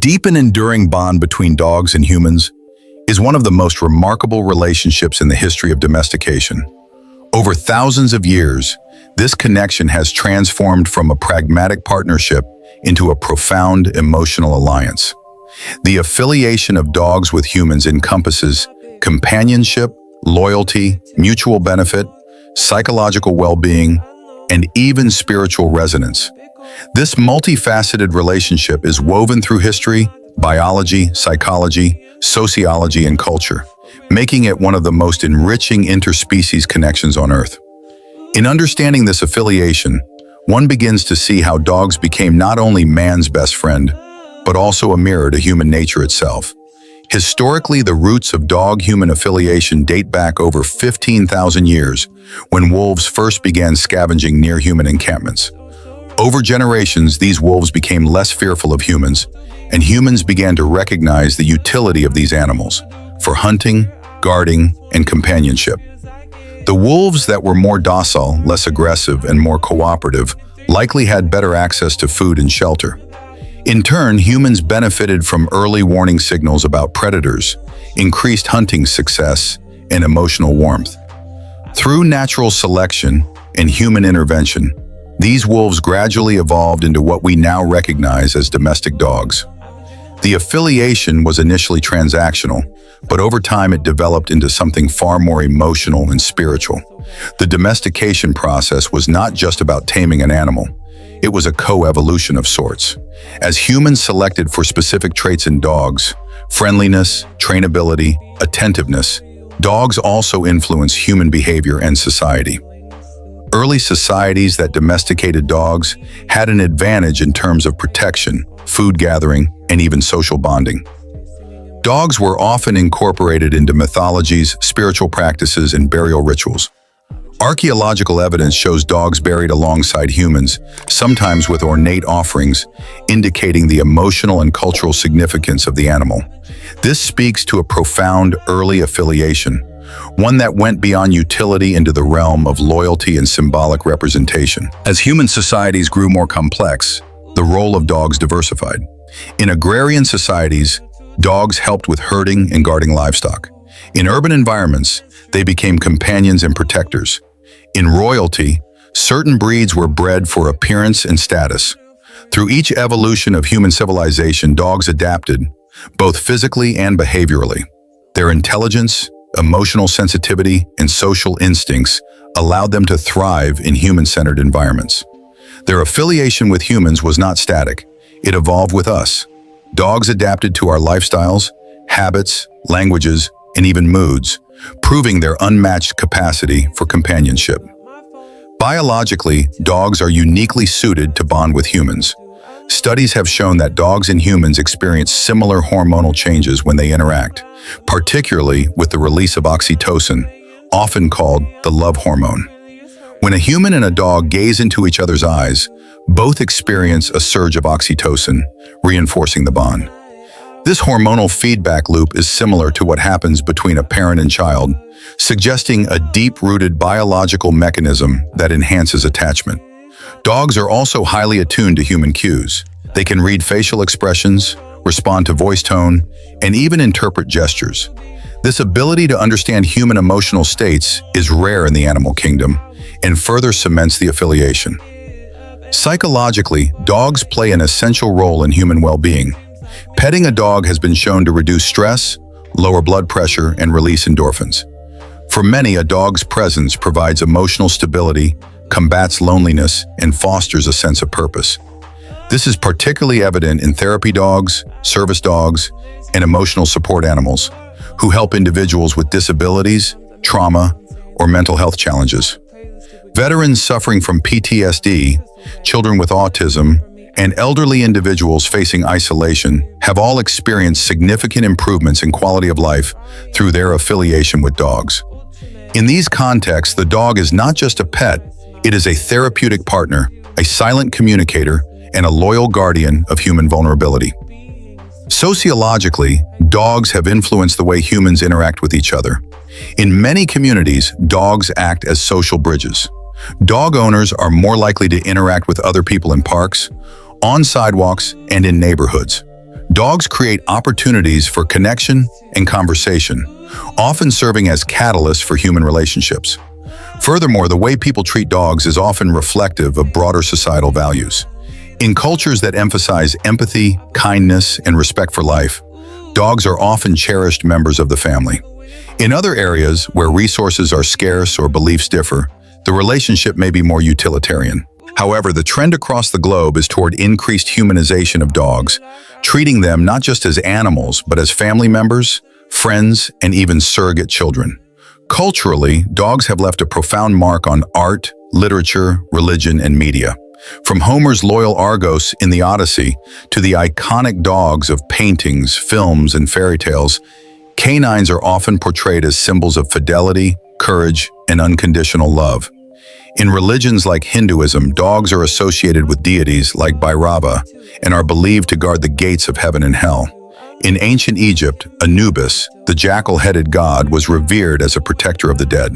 deep and enduring bond between dogs and humans is one of the most remarkable relationships in the history of domestication. Over thousands of years, this connection has transformed from a pragmatic partnership into a profound emotional alliance. The affiliation of dogs with humans encompasses companionship, loyalty, mutual benefit, psychological well-being, and even spiritual resonance. This multifaceted relationship is woven through history, biology, psychology, sociology, and culture, making it one of the most enriching interspecies connections on Earth. In understanding this affiliation, one begins to see how dogs became not only man's best friend, but also a mirror to human nature itself. Historically, the roots of dog-human affiliation date back over 15,000 years, when wolves first began scavenging near human encampments. Over generations, these wolves became less fearful of humans, and humans began to recognize the utility of these animals for hunting, guarding, and companionship. The wolves that were more docile, less aggressive, and more cooperative likely had better access to food and shelter. In turn, humans benefited from early warning signals about predators, increased hunting success, and emotional warmth. Through natural selection and human intervention, these wolves gradually evolved into what we now recognize as domestic dogs. The affiliation was initially transactional, but over time it developed into something far more emotional and spiritual. The domestication process was not just about taming an animal. It was a co-evolution of sorts. As humans selected for specific traits in dogs, friendliness, trainability, attentiveness, dogs also influence human behavior and society. Early societies that domesticated dogs had an advantage in terms of protection, food gathering, and even social bonding. Dogs were often incorporated into mythologies, spiritual practices, and burial rituals. Archaeological evidence shows dogs buried alongside humans, sometimes with ornate offerings, indicating the emotional and cultural significance of the animal. This speaks to a profound early affiliation, one that went beyond utility into the realm of loyalty and symbolic representation. As human societies grew more complex, the role of dogs diversified. In agrarian societies, dogs helped with herding and guarding livestock. In urban environments, they became companions and protectors. In royalty, certain breeds were bred for appearance and status. Through each evolution of human civilization, dogs adapted, both physically and behaviorally. Their intelligence, emotional sensitivity, and social instincts allowed them to thrive in human-centered environments. Their affiliation with humans was not static. It evolved with us. Dogs adapted to our lifestyles, habits, languages, and even moods, proving their unmatched capacity for companionship. Biologically, dogs are uniquely suited to bond with humans. Studies have shown that dogs and humans experience similar hormonal changes when they interact, particularly with the release of oxytocin, often called the love hormone. When a human and a dog gaze into each other's eyes, both experience a surge of oxytocin, reinforcing the bond. This hormonal feedback loop is similar to what happens between a parent and child, suggesting a deep-rooted biological mechanism that enhances attachment. Dogs are also highly attuned to human cues. They can read facial expressions, respond to voice tone, and even interpret gestures. This ability to understand human emotional states is rare in the animal kingdom and further cements the affiliation. Psychologically, dogs play an essential role in human well-being. Petting a dog has been shown to reduce stress, lower blood pressure, and release endorphins. For many, a dog's presence provides emotional stability, combats loneliness, and fosters a sense of purpose. This is particularly evident in therapy dogs, service dogs, and emotional support animals, who help individuals with disabilities, trauma, or mental health challenges. Veterans suffering from PTSD, children with autism, and elderly individuals facing isolation have all experienced significant improvements in quality of life through their affiliation with dogs. In these contexts, the dog is not just a pet, it is a therapeutic partner, a silent communicator, and a loyal guardian of human vulnerability. Sociologically, dogs have influenced the way humans interact with each other. In many communities, dogs act as social bridges. Dog owners are more likely to interact with other people in parks, on sidewalks, and in neighborhoods. Dogs create opportunities for connection and conversation, often serving as catalysts for human relationships. Furthermore, the way people treat dogs is often reflective of broader societal values. In cultures that emphasize empathy, kindness, and respect for life, dogs are often cherished members of the family. In other areas where resources are scarce or beliefs differ, the relationship may be more utilitarian. However, the trend across the globe is toward increased humanization of dogs, treating them not just as animals, but as family members, friends, and even surrogate children. Culturally, dogs have left a profound mark on art, literature, religion, and media. From Homer's loyal Argos in the Odyssey to the iconic dogs of paintings, films, and fairy tales, canines are often portrayed as symbols of fidelity, courage, and unconditional love. In religions like Hinduism, dogs are associated with deities like Bhairava and are believed to guard the gates of heaven and hell. In ancient Egypt, Anubis, the jackal-headed god, was revered as a protector of the dead.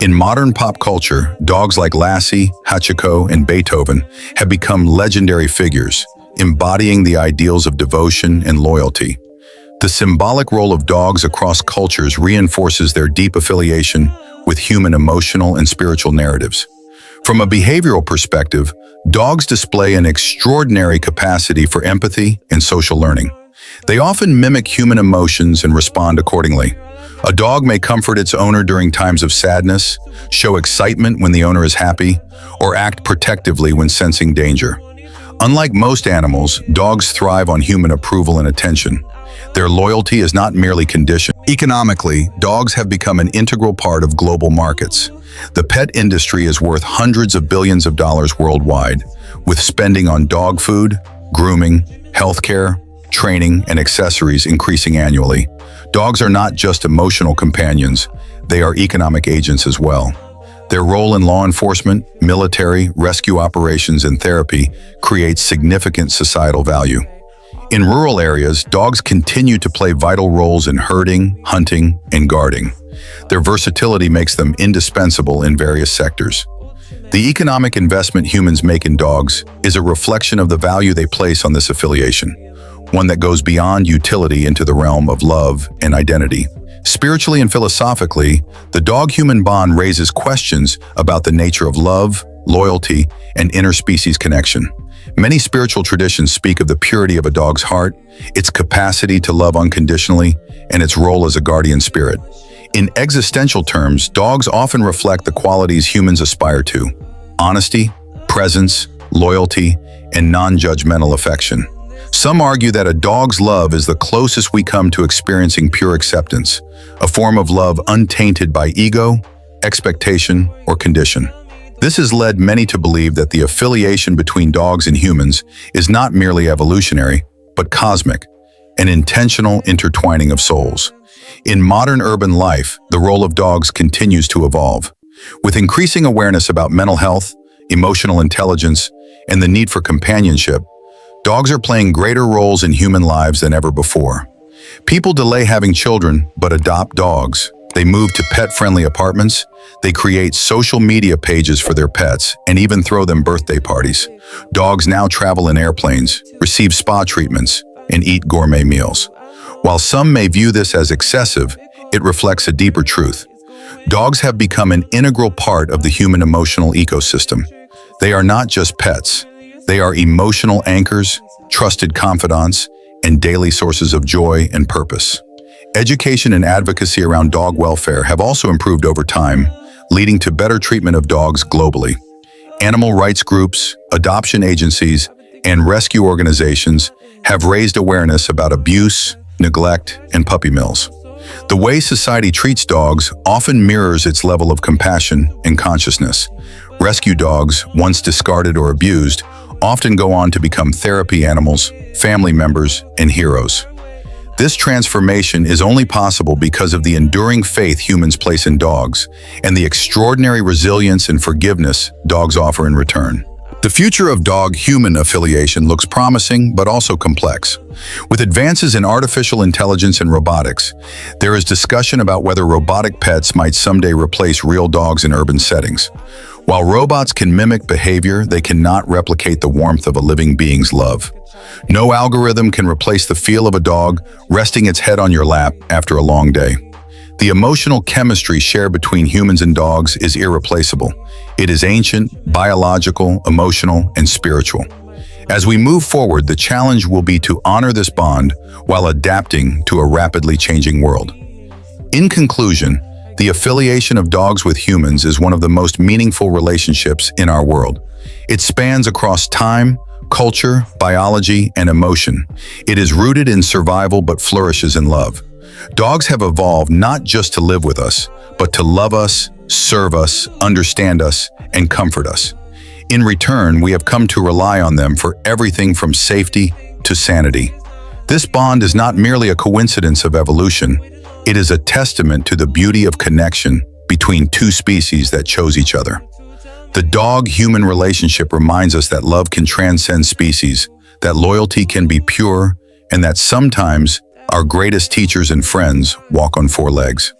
In modern pop culture, dogs like Lassie, Hachiko, and Beethoven have become legendary figures, embodying the ideals of devotion and loyalty. The symbolic role of dogs across cultures reinforces their deep affiliation with human emotional and spiritual narratives. From a behavioral perspective, dogs display an extraordinary capacity for empathy and social learning. They often mimic human emotions and respond accordingly. A dog may comfort its owner during times of sadness, show excitement when the owner is happy, or act protectively when sensing danger. Unlike most animals, dogs thrive on human approval and attention. Their loyalty is not merely conditioned. Economically, dogs have become an integral part of global markets. The pet industry is worth hundreds of billions of dollars worldwide, with spending on dog food, grooming, healthcare, training, and accessories increasing annually. Dogs are not just emotional companions, they are economic agents as well. Their role in law enforcement, military, rescue operations, and therapy creates significant societal value. In rural areas, dogs continue to play vital roles in herding, hunting, and guarding. Their versatility makes them indispensable in various sectors. The economic investment humans make in dogs is a reflection of the value they place on this affiliation, one that goes beyond utility into the realm of love and identity. Spiritually and philosophically, the dog-human bond raises questions about the nature of love, loyalty, and interspecies connection. Many spiritual traditions speak of the purity of a dog's heart, its capacity to love unconditionally, and its role as a guardian spirit. In existential terms, dogs often reflect the qualities humans aspire to: honesty, presence, loyalty, and non-judgmental affection. Some argue that a dog's love is the closest we come to experiencing pure acceptance, a form of love untainted by ego, expectation, or condition. This has led many to believe that the affiliation between dogs and humans is not merely evolutionary, but cosmic, an intentional intertwining of souls. In modern urban life, the role of dogs continues to evolve. With increasing awareness about mental health, emotional intelligence, and the need for companionship, dogs are playing greater roles in human lives than ever before. People delay having children, but adopt dogs. They move to pet-friendly apartments, they create social media pages for their pets, and even throw them birthday parties. Dogs now travel in airplanes, receive spa treatments, and eat gourmet meals. While some may view this as excessive, it reflects a deeper truth. Dogs have become an integral part of the human emotional ecosystem. They are not just pets. They are emotional anchors, trusted confidants, and daily sources of joy and purpose. Education and advocacy around dog welfare have also improved over time, leading to better treatment of dogs globally. Animal rights groups, adoption agencies, and rescue organizations have raised awareness about abuse, neglect, and puppy mills. The way society treats dogs often mirrors its level of compassion and consciousness. Rescue dogs, once discarded or abused, often go on to become therapy animals, family members, and heroes. This transformation is only possible because of the enduring faith humans place in dogs and the extraordinary resilience and forgiveness dogs offer in return. The future of dog-human affiliation looks promising, but also complex. With advances in artificial intelligence and robotics, there is discussion about whether robotic pets might someday replace real dogs in urban settings. While robots can mimic behavior, they cannot replicate the warmth of a living being's love. No algorithm can replace the feel of a dog resting its head on your lap after a long day. The emotional chemistry shared between humans and dogs is irreplaceable. It is ancient, biological, emotional, and spiritual. As we move forward, the challenge will be to honor this bond while adapting to a rapidly changing world. In conclusion, the affiliation of dogs with humans is one of the most meaningful relationships in our world. It spans across time, culture, biology, and emotion. It is rooted in survival but flourishes in love. Dogs have evolved not just to live with us, but to love us, serve us, understand us, and comfort us. In return, we have come to rely on them for everything from safety to sanity. This bond is not merely a coincidence of evolution. It is a testament to the beauty of connection between two species that chose each other. The dog-human relationship reminds us that love can transcend species, that loyalty can be pure, and that sometimes our greatest teachers and friends walk on four legs.